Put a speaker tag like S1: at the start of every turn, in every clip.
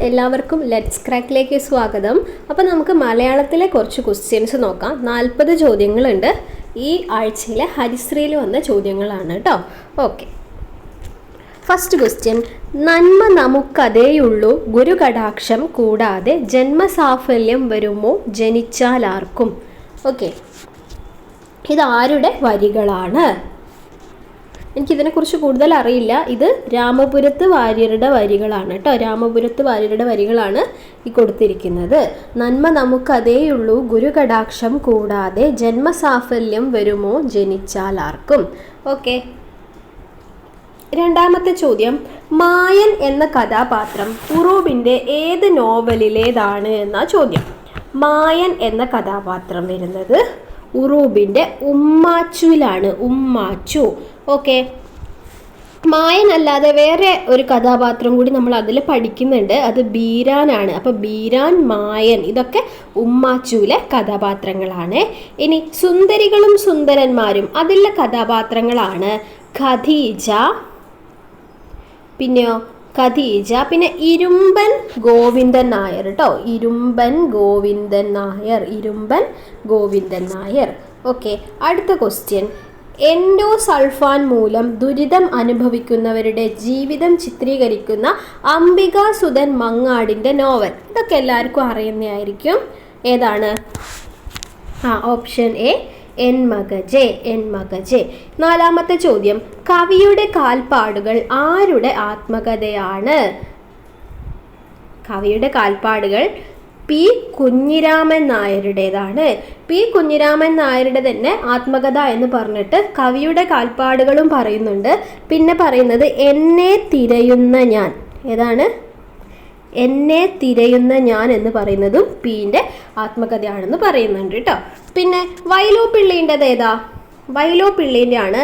S1: എല്ലാവർക്കും ലെറ്റ്സ് ക്രാക്കിലേക്ക് സ്വാഗതം. അപ്പോൾ നമുക്ക് മലയാളത്തിലെ കുറച്ച് ക്വസ്റ്റ്യൻസ് നോക്കാം. 40 ചോദ്യങ്ങളുണ്ട്. ഈ ആഴ്ചയിലെ ഹരിശ്രീയിൽ വന്ന ചോദ്യങ്ങളാണ് കേട്ടോ. ഓക്കെ, ഫസ്റ്റ് ക്വസ്റ്റ്യൻ, നന്മ നമുക്കതേയുള്ളൂ ഗുരുകടാക്ഷം കൂടാതെ ജന്മസാഫല്യം വരുമോ ജനിച്ചാലാർക്കും. ഓക്കെ, ഇതാരുടെ വരികളാണ്? എനിക്കിതിനെക്കുറിച്ച് കൂടുതൽ അറിയില്ല. ഇത് രാമപുരത്ത് വാര്യരുടെ വരികളാണ് കേട്ടോ. രാമപുരത്ത് വാര്യരുടെ വരികളാണ് ഈ കൊടുത്തിരിക്കുന്നത്. നന്മ നമുക്കതേയുള്ളൂ ഗുരുകടാക്ഷം കൂടാതെ ജന്മസാഫല്യം വരുമോ ജനിച്ചാലാർക്കും. ഓക്കെ, രണ്ടാമത്തെ ചോദ്യം, മായൻ എന്ന കഥാപാത്രം ഉറൂബിൻ്റെ ഏത് നോവലിലേതാണ് എന്ന ചോദ്യം. മായൻ എന്ന കഥാപാത്രം വരുന്നത് ഉറൂബിൻ്റെ ഉമ്മാച്ചുവിലാണ്. ഉമ്മാച്ചു. ഓക്കെ, മായൻ അല്ലാതെ വേറെ ഒരു കഥാപാത്രം കൂടി നമ്മൾ അതിൽ പഠിക്കുന്നുണ്ട്. അത് ബീരാനാണ്. അപ്പോൾ ബീരാൻ, മായൻ ഇതൊക്കെ ഉമ്മാച്ചുവിലെ കഥാപാത്രങ്ങളാണ്. ഇനി സുന്ദരികളും സുന്ദരന്മാരും അതിലെ കഥാപാത്രങ്ങളാണ് ഖദീജ, പിന്നെയോ ഖദീജ, പിന്നെ ഇരുമ്പൻ ഗോവിന്ദൻ നായർ കേട്ടോ. ഇരുമ്പൻ ഗോവിന്ദൻ നായർ, ഇരുമ്പൻ ഗോവിന്ദൻ നായർ. ഓക്കെ, അടുത്ത ക്വസ്റ്റ്യൻ, എൻഡോസൾഫാൻ മൂലം ദുരിതം അനുഭവിക്കുന്നവരുടെ ജീവിതം ചിത്രീകരിക്കുന്ന അംബികാസുധൻ മങ്ങാടിൻ്റെ നോവൽ. ഇതൊക്കെ എല്ലാവർക്കും അറിയുന്നതായിരിക്കും. ഏതാണ്? Option A, Enmakaje. Enmakaje. നാലാമത്തെ ചോദ്യം, കവിയുടെ കാൽപ്പാടുകൾ ആരുടെ ആത്മകഥയാണ്? കവിയുടെ കാൽപ്പാടുകൾ പി കുഞ്ഞിരാമൻ നായരുടേതാണ്. പി കുഞ്ഞിരാമൻ നായരുടെ തന്നെ ആത്മകഥ എന്ന് പറഞ്ഞിട്ട് കവിയുടെ കാൽപ്പാടുകളും പറയുന്നുണ്ട്. പിന്നെ പറയുന്നത് എന്നെ തിരയുന്ന ഞാൻ. ഏതാണ്? എന്നെ തിരയുന്ന ഞാൻ എന്ന് പറയുന്നതും പീൻ്റെ ആത്മകഥയാണെന്ന് പറയുന്നുണ്ട് കേട്ടോ. പിന്നെ വൈലോപ്പിള്ളിൻ്റെത് ഏതാ? വൈലോപ്പിള്ളിൻ്റെ ആണ്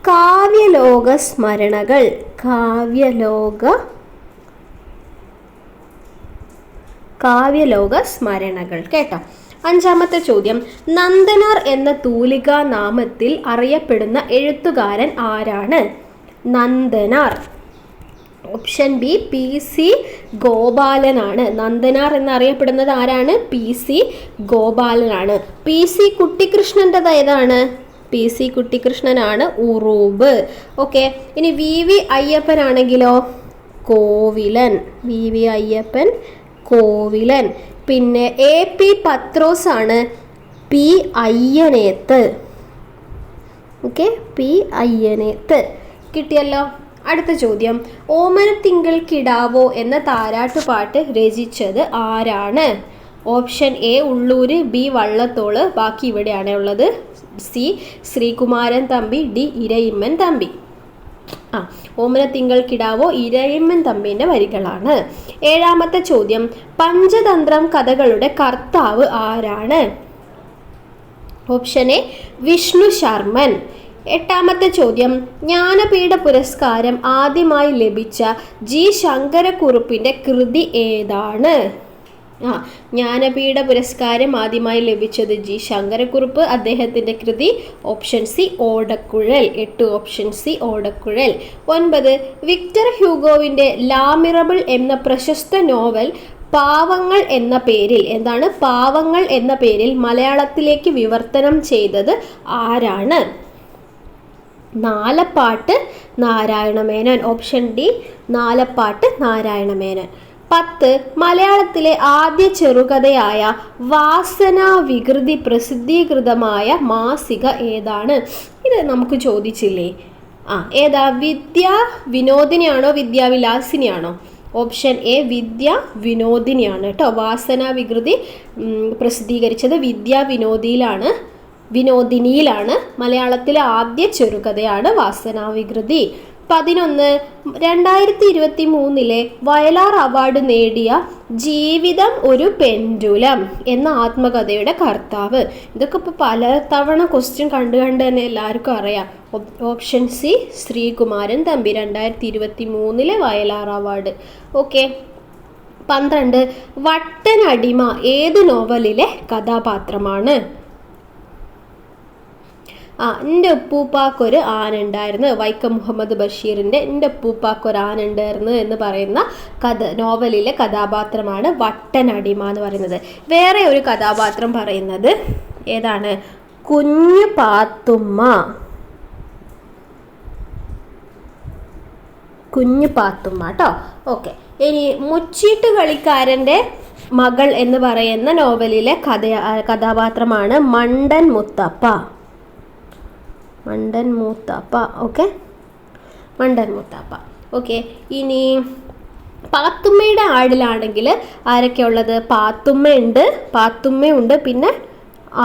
S1: കാവ്യലോക സ്മരണകൾ. കാവ്യലോക സ്മരണകൾ കേട്ടോ. അഞ്ചാമത്തെ ചോദ്യം, നന്ദനാർ എന്ന തൂലികാ നാമത്തിൽ അറിയപ്പെടുന്ന എഴുത്തുകാരൻ ആരാണ്? Nandanar. Option B, P C ഗോപാലനാണ്. നന്ദനാർ എന്നറിയപ്പെടുന്നത് ആരാണ്? പി സി ഗോപാലനാണ്. പി സി കുട്ടിക്കൃഷ്ണൻ്റെത് ഏതാണ്? പി സി കുട്ടിക്കൃഷ്ണനാണ് ഉറൂബ്. ഓക്കെ, ഇനി വി വി അയ്യപ്പൻ ആണെങ്കിലോ കോവിലൻ. V V Ayyappan Kovilan. പിന്നെ എ പി പത്രോസ് ആണ് P Ayyaneth. Okay, P Ayyaneth. കിട്ടിയല്ലോ. അടുത്ത ചോദ്യം, ഓമനത്തിങ്കൾ കിടാവോ എന്ന താരാട്ടുപാട്ട് രചിച്ചത് ആരാണ്? Option A Ulloor, B Vallathol, ബാക്കി ഇവിടെയാണ് ഉള്ളത്. C Sreekumaran Thampi, D Irayimman Thampi. ഓമനത്തിങ്കൾ കിടാവോ ഇരയിമ്മൻ തമ്പിൻ്റെ വരികളാണ്. ഏഴാമത്തെ ചോദ്യം, പഞ്ചതന്ത്രം കഥകളുടെ കർത്താവ് ആരാണ്? Option A Vishnu Sharman. എട്ടാമത്തെ ചോദ്യം, ജ്ഞാനപീഠ പുരസ്കാരം ആദ്യമായി ലഭിച്ച ജി ശങ്കരക്കുറുപ്പിൻ്റെ കൃതി ഏതാണ്? ജ്ഞാനപീഠ പുരസ്കാരം ആദ്യമായി ലഭിച്ചത് ജി ശങ്കരക്കുറുപ്പ്. അദ്ദേഹത്തിൻ്റെ കൃതി ഓപ്ഷൻ സി ഓടക്കുഴൽ. 8 ഓപ്ഷൻ സി ഓടക്കുഴൽ. 9 വിക്ടർ ഹ്യൂഗോവിൻ്റെ ലാ മിറബിൾ എന്ന പ്രശസ്ത നോവൽ പാവങ്ങൾ എന്ന പേരിൽ, എന്താണ് പാവങ്ങൾ എന്ന പേരിൽ മലയാളത്തിലേക്ക് വിവർത്തനം ചെയ്തത് ആരാണ്? നാലപ്പാട്ട് നാരായണമേനോൻ. Option D, Nalappat Narayana Menon. 10 മലയാളത്തിലെ ആദ്യ ചെറുകഥയായ വാസന വികൃതി പ്രസിദ്ധീകൃതമായ മാസിക ഏതാണ്? ഇത് നമുക്ക് ചോദിച്ചില്ലേ? ഏതാ? വിദ്യാ വിനോദിനിയാണോ വിദ്യാവിലാസിനിയാണോ? ഓപ്ഷൻ എ വിദ്യാ വിനോദിനിയാണ് കേട്ടോ. വാസന വികൃതി പ്രസിദ്ധീകരിച്ചത് വിദ്യാ വിനോദിനിയിലാണ്. മലയാളത്തിലെ ആദ്യ ചെറുകഥയാണ് വാസനാവികൃതി. 11 2023 വയലാർ അവാർഡ് നേടിയ ജീവിതം ഒരു പെൻഡുലം എന്ന ആത്മകഥയുടെ കർത്താവ്. ഇതൊക്കെ ഇപ്പോൾ പല തവണ ക്വസ്റ്റ്യൻ കണ്ട് തന്നെ എല്ലാവർക്കും അറിയാം. Option C Sreekumaran Thampi. 2023 Vayalar award. Okay. 12 വട്ടനടിമ ഏത് നോവലിലെ കഥാപാത്രമാണ്? എൻ്റെ ഉപ്പൂപ്പാക്കൊരു ആന ഉണ്ടായിരുന്നു, വൈക്കം മുഹമ്മദ് ബഷീറിൻ്റെ എൻ്റെ ഉപ്പൂപ്പാക്കൊരു ആന ഉണ്ടായിരുന്നു എന്ന് പറയുന്ന നോവലിലെ കഥാപാത്രമാണ് വട്ടനടിമ എന്ന് പറയുന്നത്. വേറെ ഒരു കഥാപാത്രം പറയുന്നത് ഏതാണ്? കുഞ്ഞു പാത്തുമ്മ. കുഞ്ഞു പാത്തുമ്മ കേട്ടോ. ഓക്കെ. ഇനി മുച്ചീട്ട് കളിക്കാരൻ്റെ മകൾ എന്ന് പറയുന്ന നോവലിലെ കഥാപാത്രമാണ് മണ്ടൻ മുത്തപ്പ. മണ്ടൻ മുത്തപ്പ. ഓക്കെ, മണ്ടൻ മുത്തപ്പ. ഓക്കെ. ഇനി പാത്തുമ്മയുടെ ആടിലാണെങ്കിൽ ആരൊക്കെ ഉള്ളത്? പാത്തുമ്മയുണ്ട്, പിന്നെ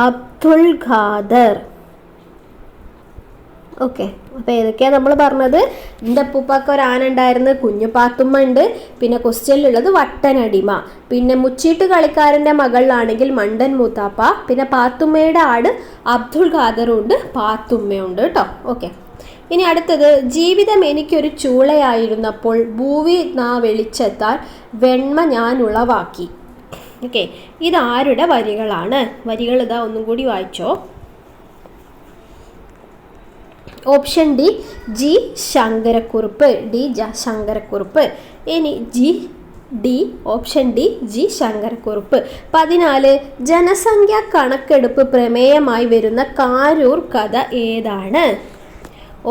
S1: അബ്ദുൽ ഖാദർ. ഓക്കെ. അപ്പോൾ ഏതൊക്കെയാണ് നമ്മൾ പറഞ്ഞത്? എൻ്റെ അപ്പൂപ്പാക്ക് ഒരു ആന ഉണ്ടായിരുന്നു, കുഞ്ഞു പാത്തുമ്മ ഉണ്ട്, പിന്നെ ക്വസ്റ്റ്യനിലുള്ളത് വട്ടനടിമ, പിന്നെ മുച്ചീട്ട് കളിക്കാരൻ്റെ മകളിലാണെങ്കിൽ മണ്ടൻ മൂത്താപ്പ, പിന്നെ പാത്തുമ്മയുടെ ആട് അബ്ദുൽ ഖാദറും ഉണ്ട്, പാത്തുമ്മയുണ്ട് കേട്ടോ. ഓക്കെ. ഇനി അടുത്തത്, ജീവിതം എനിക്കൊരു ചൂളയായിരുന്നപ്പോൾ ഭൂവി നാ വെളിച്ചെത്താൻ വെണ്മ ഞാൻ ഉളവാക്കി. ഓക്കെ. ഇതാരുടെ വരികളാണ്? വരികൾ ഇതാ ഒന്നും കൂടി വായിച്ചോ. Option G Sankara Kurup. ശങ്കരക്കുറുപ്പ്. ഇനി ഓപ്ഷൻ ജി ശങ്കരക്കുറുപ്പ്. 14 ജനസംഖ്യാ കണക്കെടുപ്പ് പ്രമേയമായി വരുന്ന കാരൂർ കഥ ഏതാണ്?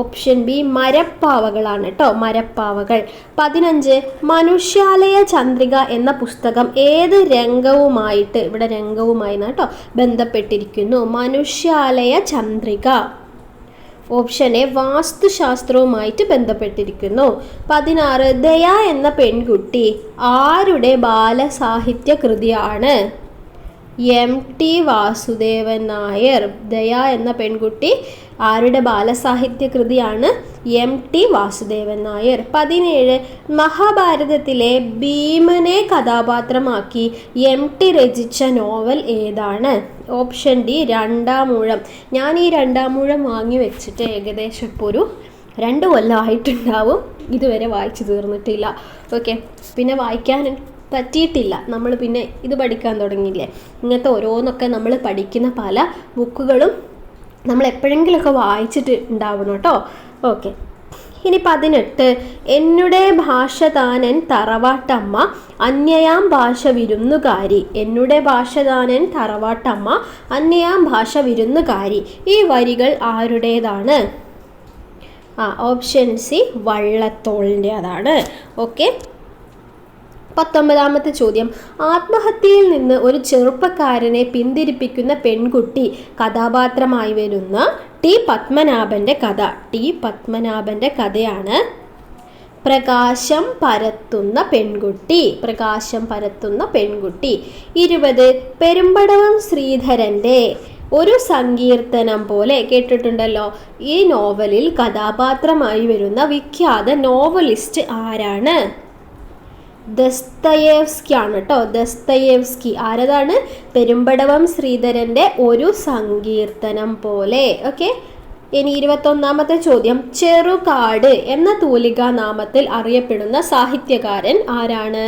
S1: ഓപ്ഷൻ ബി മരപ്പാവകളാണ് കേട്ടോ, മരപ്പാവകൾ. 15 മനുഷ്യാലയ ചന്ദ്രിക എന്ന പുസ്തകം ഏത് രംഗവുമായിട്ട്, ഇവിടെ രംഗവുമായി കേട്ടോ ബന്ധപ്പെട്ടിരിക്കുന്നു? മനുഷ്യാലയ ചന്ദ്രിക. ഓപ്ഷൻ എ വാസ്തുശാസ്ത്രവുമായിട്ട് ബന്ധപ്പെട്ടിരിക്കുന്നു. 16 ദയ എന്ന പെൺകുട്ടി ആരുടെ ബാലസാഹിത്യ കൃതിയാണ്? MT വാസുദേവൻ നായർ. ദയ എന്ന പെൺകുട്ടി ആരുടെ ബാലസാഹിത്യ കൃതിയാണ്? MT വാസുദേവൻ നായർ. 17 മഹാഭാരതത്തിലെ ഭീമനെ കഥാപാത്രമാക്കി MT രചിച്ച നോവൽ ഏതാണ്? Option D Randamoozham. ഞാൻ ഈ രണ്ടാമൂഴം വാങ്ങി വെച്ചിട്ട് ഏകദേശം ഇപ്പോൾ ഒരു 2 കൊല്ലമായിട്ടുണ്ടാവും, ഇതുവരെ വായിച്ചു തീർന്നിട്ടില്ല. ഓക്കെ. പിന്നെ വായിക്കാൻ പറ്റിയിട്ടില്ല, നമ്മൾ പിന്നെ ഇത് പഠിക്കാൻ തുടങ്ങിയില്ലേ. ഇങ്ങനത്തെ ഓരോന്നൊക്കെ നമ്മൾ പഠിക്കുന്ന പല ബുക്കുകളും നമ്മൾ എപ്പോഴെങ്കിലുമൊക്കെ വായിച്ചിട്ട് ഉണ്ടാവണം കേട്ടോ. ഓക്കെ. ഇനി 18 എന്നുടെ ഭാഷ താനൻ തറവാട്ടമ്മ അന്യയാം ഭാഷ വിരുന്നുകാരി. എന്നുടെ ഭാഷ താനൻ തറവാട്ടമ്മ അന്യയാം ഭാഷ വിരുന്നുകാരി. ഈ വരികൾ ആരുടേതാണ്? ഓപ്ഷൻ സി വള്ളത്തോളിൻ്റെ അതാണ്. ഓക്കെ. 19ാമത്തെ ചോദ്യം, ആത്മഹത്യയിൽ നിന്ന് ഒരു ചെറുപ്പക്കാരനെ പിന്തിരിപ്പിക്കുന്ന പെൺകുട്ടി കഥാപാത്രമായി വരുന്ന ടി പത്മനാഭൻ്റെ കഥ. ടി പത്മനാഭൻ്റെ കഥയാണ് പ്രകാശം പരത്തുന്ന പെൺകുട്ടി. പ്രകാശം പരത്തുന്ന പെൺകുട്ടി. 20 പെരുമ്പടവം ശ്രീധരൻ്റെ ഒരു സങ്കീർത്തനം പോലെ കേട്ടിട്ടുണ്ടല്ലോ. ഈ നോവലിൽ കഥാപാത്രമായി വരുന്ന വിഖ്യാത നോവലിസ്റ്റ് ആരാണ്? ദസ്തയേവ്സ്കി ആണ് കേട്ടോ. ദസ്തയേവ്സ്കി. ആരതാണ്? പെരുമ്പടവം ശ്രീധരൻ്റെ ഒരു സങ്കീർത്തനം പോലെ. ഓക്കെ. ഇനി 21ാമത്തെ ചോദ്യം, ചെറുകാട് എന്ന തൂലികാ നാമത്തിൽ അറിയപ്പെടുന്ന സാഹിത്യകാരൻ ആരാണ്?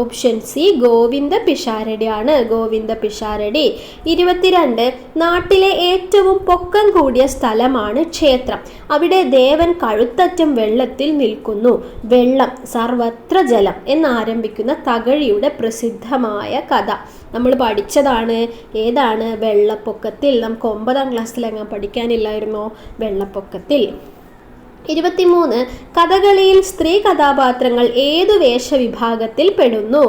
S1: ഓപ്ഷൻ സി ഗോവിന്ദ പിഷാരടി ആണ്. ഗോവിന്ദ പിഷാരടി. 22 നാട്ടിലെ ഏറ്റവും പൊക്കം കൂടിയ സ്ഥലമാണ് ക്ഷേത്രം. അവിടെ ദേവൻ കഴുത്തറ്റം വെള്ളത്തിൽ നിൽക്കുന്നു. വെള്ളം സർവത്ര ജലം എന്നാരംഭിക്കുന്ന തകഴിയുടെ പ്രസിദ്ധമായ കഥ നമ്മൾ പഠിച്ചതാണ്. ഏതാണ്? വെള്ളപ്പൊക്കത്തിൽ. നമുക്ക് 9ാം ക്ലാസ്സിൽ അങ്ങ് പഠിക്കാനില്ലായിരുന്നോ? വെള്ളപ്പൊക്കത്തിൽ. 23 കഥകളിയിൽ സ്ത്രീ കഥാപാത്രങ്ങൾ ഏതു വേഷവിഭാഗത്തിൽ പെടുന്നു?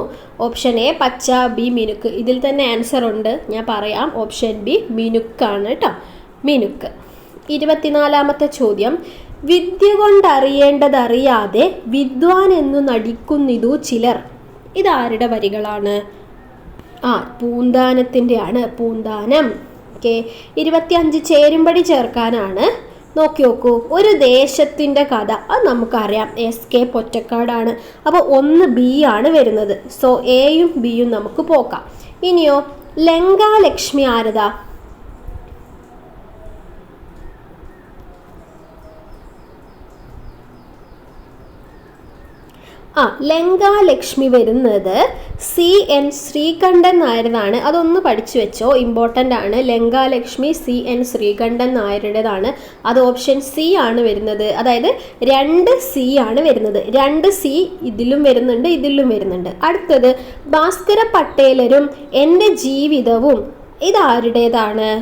S1: ഓപ്ഷൻ എ പച്ച, ബി മിനുക്ക്. ഇതിൽ തന്നെ ആൻസർ ഉണ്ട്, ഞാൻ പറയാം. ഓപ്ഷൻ ബി മിനുക്കാണ് കേട്ടോ, മിനുക്ക്. 24ാമത്തെ ചോദ്യം, വിദ്യ കൊണ്ടറിയേണ്ടതറിയാതെ വിദ്വാൻ എന്നു നടിക്കുന്നിതു ചിലർ. ഇതാരുടെ വരികളാണ്? പൂന്താനത്തിൻ്റെ ആണ്. പൂന്താനം. ഓക്കെ. 25 ചേരുംപടി ചേർക്കാനാണ്. നോക്കൂ, ഒരു ദേശത്തിൻ്റെ കഥ. അത് നമുക്കറിയാം, SK പൊറ്റക്കാടാണ്. അപ്പോൾ 1 B ആണ് വരുന്നത്. സോ എയും ബിയും നമുക്ക് പോക്കാം. ഇനിയോ ലങ്കാലക്ഷ്മി ആരതാ? ലങ്കാലക്ഷ്മി വരുന്നത് CN ശ്രീകണ്ഠൻ നായരുതാണ്. അതൊന്ന് പഠിച്ചു വെച്ചോ, ഇമ്പോർട്ടൻ്റ് ആണ്. ലങ്കാലക്ഷ്മി CN ശ്രീകണ്ഠൻ നായരുടേതാണ്. അത് ഓപ്ഷൻ C ആണ് വരുന്നത്. അതായത് 2C ആണ് വരുന്നത്. 2C ഇതിലും വരുന്നുണ്ട്, ഇതിലും വരുന്നുണ്ട്. അടുത്തത് ഭാസ്കര പട്ടേലരും എൻ്റെ ജീവിതവും, ഇതാരുടേതാണ്?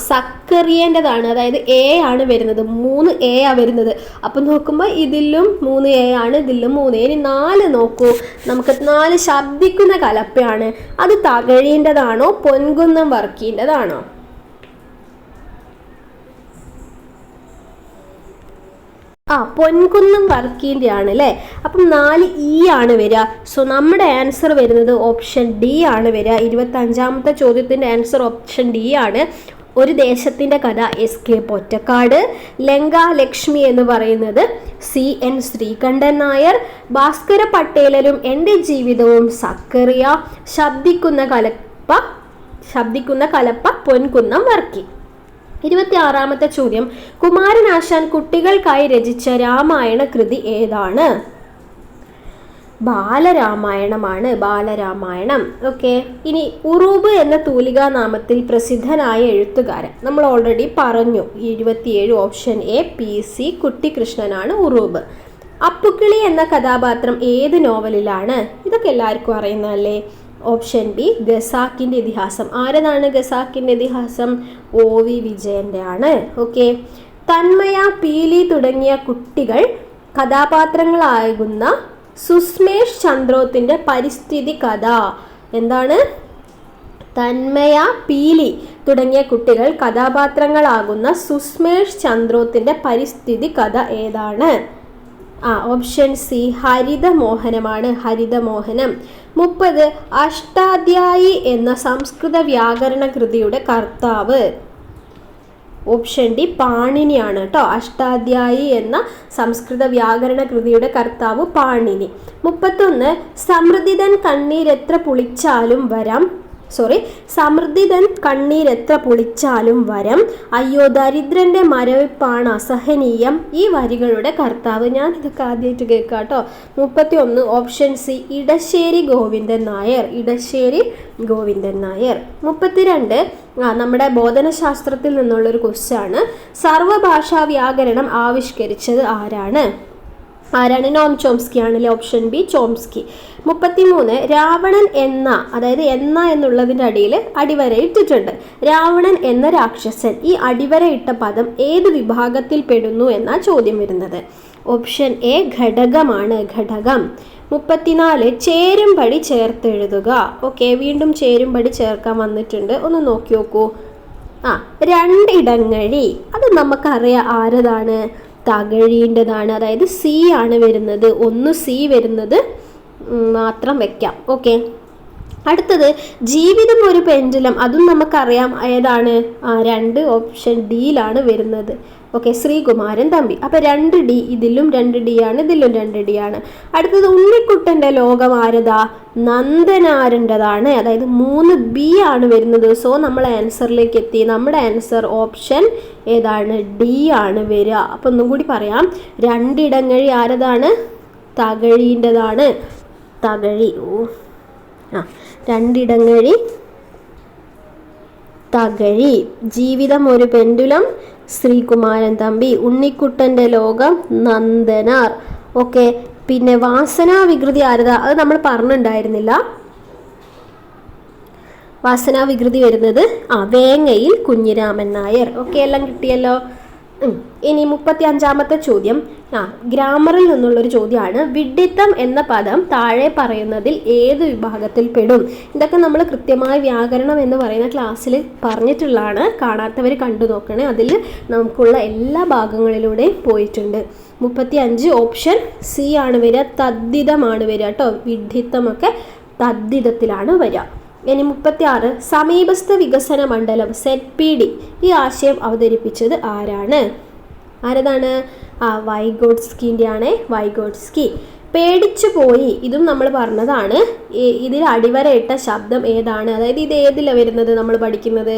S1: സക്കറിയേൻ്റെതാണ്. അതായത് A ആണ് വരുന്നത്. 3A ആണ് വരുന്നത്. അപ്പം നോക്കുമ്പോൾ ഇതിലും 3A ആണ്, ഇതിലും 3A. ഇനി 4 നോക്കൂ. നമുക്ക് 4 ശബ്ദിക്കുന്ന കലപ്പയാണ്. അത് തകഴീൻ്റെതാണോ പൊൻകുന്നം വർക്കീൻ്റെതാണോ? പൊൻകുന്നം വർക്കീൻ്റെ ആണ് അല്ലേ. അപ്പം 4E ആണ് വരിക. സോ നമ്മുടെ ആൻസർ വരുന്നത് ഓപ്ഷൻ D ആണ് വരിക. 25ാമത്തെ ചോദ്യത്തിൻ്റെ ആൻസർ ഓപ്ഷൻ D ആണ്. ഒരു ദേശത്തിൻ്റെ കഥ SK പൊറ്റക്കാട്. ലങ്കാലക്ഷ്മി എന്ന് പറയുന്നത് CN ശ്രീകണ്ഠൻ നായർ. ഭാസ്കര പട്ടേലരും എൻ്റെ ജീവിതവും സക്കറിയ. ശബ്ദിക്കുന്ന കലപ്പ പൊൻകുന്നം വർക്കി. 26ാമത്തെ ചോദ്യം, കുമാരനാശാൻ കുട്ടികൾക്കായി രചിച്ച രാമായണ കൃതി ഏതാണ്? ബാലരാമായണമാണ്. ബാലരാമായണം. ഓക്കെ. ഇനി ഉറൂബ് എന്ന തൂലികാ നാമത്തിൽ പ്രസിദ്ധനായ എഴുത്തുകാരൻ നമ്മൾ ഓൾറെഡി പറഞ്ഞു. 27 option A PC കുട്ടിക്കൃഷ്ണനാണ് Uroob. Appukkili എന്ന കഥാപാത്രം ഏത് നോവലിലാണ്? ഇതൊക്കെ എല്ലാവർക്കും അറിയുന്നതല്ലേ. ഓപ്ഷൻ B ഖസാക്കിൻ്റെ ഇതിഹാസം. ആരതാണ് ഖസാക്കിൻ്റെ ഇതിഹാസം? OV വിജയൻ്റെ ആണ്. ഓക്കെ. തന്മയ, പീലി തുടങ്ങിയ കുട്ടികൾ കഥാപാത്രങ്ങളാകുന്ന സുസ്മേഷ് ചന്ദ്രോത്തിൻ്റെ പരിസ്ഥിതി കഥ എന്താണ്? തന്മയ, പീലി തുടങ്ങിയ കുട്ടികൾ കഥാപാത്രങ്ങളാകുന്ന സുസ്മേഷ് ചന്ദ്രോത്തിൻ്റെ പരിസ്ഥിതി കഥ ഏതാണ്? Option C ഹരിതമോഹനമാണ്. ഹരിതമോഹനം. 30 അഷ്ടാധ്യായി എന്ന സംസ്കൃത വ്യാകരണ കൃതിയുടെ കർത്താവ്? ഓപ്ഷൻ D പാണിനിയാണ് കേട്ടോ. അഷ്ടാധ്യായി എന്ന സംസ്കൃത വ്യാകരണ കൃതിയുടെ കർത്താവ് പാണിനി. 31 സമൃദ്ധിതൻ കണ്ണീരെത്ര പുളിച്ചാലും വരം. സമൃദ്ധിതൻ കണ്ണീരെത്ര പുളിച്ചാലും വരം. അയ്യോ ദരിദ്രന്റെ മരവിപ്പാണ് അസഹനീയം. ഈ വരികളുടെ കർത്താവ്? ഞാൻ ഇതൊക്കെ ആദ്യമായിട്ട് കേൾക്കാം കേട്ടോ. 31 ഓപ്ഷൻ C ഇടശ്ശേരി ഗോവിന്ദൻ നായർ. ഇടശ്ശേരി ഗോവിന്ദൻ നായർ. 32 നമ്മുടെ ബോധനശാസ്ത്രത്തിൽ നിന്നുള്ളൊരു ക്വസ്റ്റ്യൻ. സർവഭാഷാ വ്യാകരണം ആവിഷ്കരിച്ചത് ആരാണ്? നോം ചോംസ്കി ആണല്ലേ. Option B Chomsky. 33 രാവണൻ എന്ന, അതായത് എന്നുള്ളതിൻ്റെ അടിയിൽ അടിവര ഇട്ടിട്ടുണ്ട്. രാവണൻ എന്ന രാക്ഷസൻ, ഈ അടിവര ഇട്ട പദം ഏത് വിഭാഗത്തിൽ പെടുന്നു എന്നാ ചോദ്യം വരുന്നത്? ഓപ്ഷൻ A ഘടകമാണ്. ഘടകം. 34 ചേരുംപടി ചേർത്തെഴുതുക. ഓക്കെ. വീണ്ടും ചേരുംപടി ചേർക്കാൻ വന്നിട്ടുണ്ട്. ഒന്ന് നോക്കി നോക്കൂ. രണ്ടിടങ്ങഴി. അത് നമുക്കറിയാം ആരതാണ്? തകഴീൻ്റെതാണ്. അതായത് C ആണ് വരുന്നത്. 1C വരുന്നത് മാത്രം വെക്കാം. ഓക്കെ. അടുത്തത് ജീവിതം ഒരു പെൻഡുലം. അതും നമുക്കറിയാം ഏതാണ്? 2 ഓപ്ഷൻ Dയിലാണ് വരുന്നത്. ഓക്കെ. ശ്രീകുമാരൻ തമ്പി. അപ്പം 2D. ഇതിലും 2D ആണ്, ഇതിലും 2D ആണ്. അടുത്തത് ഉണ്ണിക്കുട്ടൻ്റെ ലോകം ആരതാ? നന്ദനാരൻ്റെതാണ്. അതായത് 3B ആണ് വരുന്നത്. സോ നമ്മൾ ആൻസറിലേക്ക് എത്തി. നമ്മുടെ ആൻസർ ഓപ്ഷൻ ഏതാണ്? D ആണ് വരിക. അപ്പം ഒന്നും കൂടി പറയാം. രണ്ടിടങ്ങഴി ആരതാണ്? തകഴീൻ്റെതാണ്. തകഴി. രണ്ടിടങ്ങഴി തകഴി. ജീവിതം ഒരു പെൻഡുലം ശ്രീകുമാരൻ തമ്പി. ഉണ്ണിക്കുട്ടൻ്റെ ലോകം നന്ദനാർ. ഓക്കെ. പിന്നെ വാസനാവികൃതി ആരതാ? അത് നമ്മൾ പറഞ്ഞിട്ടുണ്ടായിരുന്നില്ല. വാസനാവികൃതി വരുന്നത് വേങ്ങയിൽ കുഞ്ഞിരാമൻ നായർ. ഓക്കെ. എല്ലാം കിട്ടിയല്ലോ. ഇനി 35ാമത്തെ ചോദ്യം ഗ്രാമറിൽ നിന്നുള്ളൊരു ചോദ്യമാണ്. വിഡ്ഢിത്തം എന്ന പദം താഴെ പറയുന്നതിൽ ഏത് വിഭാഗത്തിൽ പെടും? ഇതൊക്കെ നമ്മൾ കൃത്യമായ വ്യാകരണം എന്ന് പറയുന്ന ക്ലാസ്സിൽ പറഞ്ഞിട്ടുള്ളതാണ്. കാണാത്തവർ കണ്ടു നോക്കണേ. അതിൽ നമുക്കുള്ള എല്ലാ ഭാഗങ്ങളിലൂടെയും പോയിട്ടുണ്ട്. 35 ഓപ്ഷൻ C ആണ് വരിക. തദ്ധിതമാണ് വരിക കേട്ടോ. വിഡ്ഢിത്തമൊക്കെ തദ്ധിതത്തിലാണ് വരിക. ഇനി 36 സമീപസ്ഥ വികസന മണ്ഡലം ZPD. ഈ ആശയം അവതരിപ്പിച്ചത് ആരാണ്? ആരതാണ്? വൈഗോട്സ്കിൻ്റെ ആണ്. വൈഗോട്സ്കി. പേടിച്ചു പോയി, ഇതും നമ്മൾ പറഞ്ഞതാണ്. ഇതിൽ അടിവരയിട്ട ശബ്ദം ഏതാണ്? അതായത് ഇത് ഏതിലാണ് വരുന്നത് നമ്മൾ പഠിക്കുന്നത്?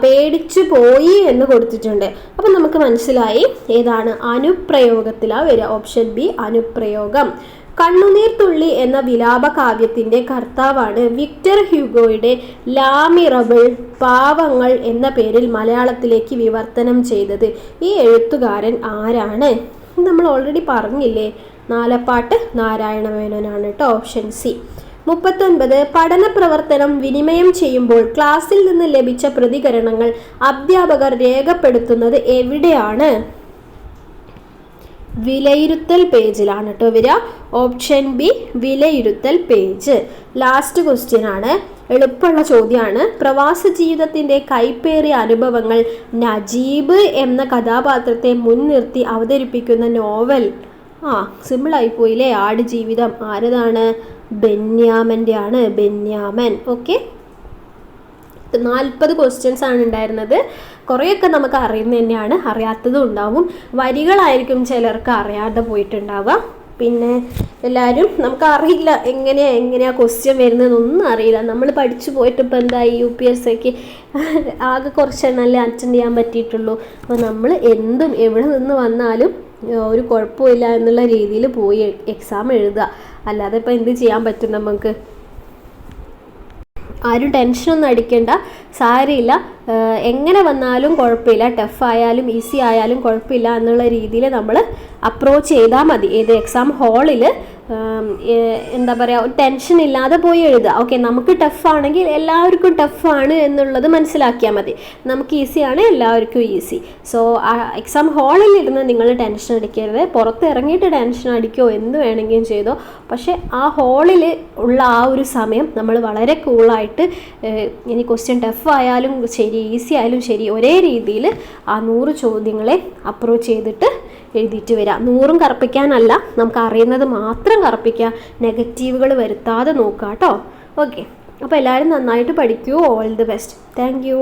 S1: പേടിച്ചു പോയി എന്ന് കൊടുത്തിട്ടുണ്ട്. അപ്പം നമുക്ക് മനസ്സിലായി ഏതാണ്? അനുപ്രയോഗത്തിലാണ് വരിക. ഓപ്ഷൻ ബി അനുപ്രയോഗം. കണ്ണുനീർ തുള്ളി എന്ന വിലാപ കാവ്യത്തിൻ്റെ കർത്താവാണ് വിക്ടർ ഹ്യൂഗോയുടെ ലാമിറബിൾ പാവങ്ങൾ എന്ന പേരിൽ മലയാളത്തിലേക്ക് വിവർത്തനം ചെയ്തത്. ഈ എഴുത്തുകാരൻ ആരാണ്? നമ്മൾ ഓൾറെഡി പറഞ്ഞില്ലേ, നാലപ്പാട്ട് നാരായണ മേനോനാണ് കേട്ടോ. Option C. 39 പഠന പ്രവർത്തനം വിനിമയം ചെയ്യുമ്പോൾ ക്ലാസ്സിൽ നിന്ന് ലഭിച്ച പ്രതികരണങ്ങൾ അധ്യാപകർ രേഖപ്പെടുത്തുന്നത് എവിടെയാണ്? വിലയിരുത്തൽ പേജിലാണ് കേട്ടോ വരിക. ഓപ്ഷൻ ബി വിലയിരുത്തൽ പേജ്. ലാസ്റ്റ് ക്വസ്റ്റ്യൻ ആണ്, എളുപ്പമുള്ള ചോദ്യമാണ്. പ്രവാസ ജീവിതത്തിൻ്റെ കൈപ്പേറിയ അനുഭവങ്ങൾ നജീബ് എന്ന കഥാപാത്രത്തെ മുൻനിർത്തി അവതരിപ്പിക്കുന്ന നോവൽ. സിമ്പിളായി പോയില്ലേ, ആടുജീവിതം. ആരതാണ്? ബെന്യാമൻ്റെ ആണ്, ബെന്യാമൻ. ഓക്കെ, 40 ക്വസ്റ്റ്യൻസ് ആണ് ഉണ്ടായിരുന്നത്. കുറേയൊക്കെ നമുക്ക് അറിയുന്നത് തന്നെയാണ്, അറിയാത്തതും ഉണ്ടാവും. വരികളായിരിക്കും ചിലർക്ക് അറിയാതെ പോയിട്ടുണ്ടാവുക. പിന്നെ എല്ലാവരും നമുക്ക് അറിയില്ല എങ്ങനെയാ ക്വസ്റ്റ്യൻ വരുന്നതെന്നൊന്നും അറിയില്ല. നമ്മൾ പഠിച്ചു പോയിട്ട് ഇപ്പോൾ എന്തായി, UPSCക്ക് ആകെ കുറച്ചെണ്ണല്ലേ അറ്റൻഡ് ചെയ്യാൻ പറ്റിയിട്ടുള്ളൂ. അപ്പോൾ നമ്മൾ എന്തും എവിടെ നിന്ന് വന്നാലും ഒരു കുഴപ്പമില്ല എന്നുള്ള രീതിയിൽ പോയി എക്സാം എഴുതുക. അല്ലാതെ ഇപ്പോൾ എന്ത് ചെയ്യാൻ പറ്റും നമുക്ക്? ആരും ടെൻഷനൊന്നും അടിക്കേണ്ട, സാരമില്ല. എങ്ങനെ വന്നാലും കുഴപ്പമില്ല, ടഫായാലും ഈസി ആയാലും കുഴപ്പമില്ല എന്നുള്ള രീതിയിൽ നമ്മൾ അപ്രോച്ച് ചെയ്താൽ മതി. ഏത് എക്സാം ഹാളിൽ എന്താ പറയുക, ഒരു ടെൻഷൻ ഇല്ലാതെ പോയി എഴുതുക. ഓക്കെ, നമുക്ക് ടഫാണെങ്കിൽ എല്ലാവർക്കും ടഫാണ് എന്നുള്ളത് മനസ്സിലാക്കിയാൽ മതി. നമുക്ക് ഈസിയാണ്, എല്ലാവർക്കും ഈസി. സോ എക്സാം ഹാളിൽ ഇരുന്ന് നിങ്ങൾ ടെൻഷൻ അടിക്കരുത്. പുറത്ത് ഇറങ്ങിയിട്ട് ടെൻഷൻ അടിക്കുകയോ എന്ത് വേണമെങ്കിലും ചെയ്തോ, പക്ഷേ ആ ഹാളിൽ ഉള്ള ആ ഒരു സമയം നമ്മൾ വളരെ കൂളായിട്ട്, ഇനി ക്വസ്റ്റ്യൻ ടഫ് ആയാലും ശരി ഈസി ആയാലും ശരി, ഒരേ രീതിയിൽ ആ 100 ചോദ്യങ്ങളെ അപ്രോച്ച് ചെയ്തിട്ട് എഴുതിയിട്ട് വരാം. 100ഉം കറപ്പിക്കാനല്ല, നമുക്ക് അറിയുന്നത് മാത്രം കറപ്പിക്കുക, നെഗറ്റീവുകൾ വരുത്താതെ നോക്കുക കേട്ടോ. ഓക്കെ, അപ്പോൾ എല്ലാവരും നന്നായിട്ട് പഠിക്കൂ. All the best. Thank U.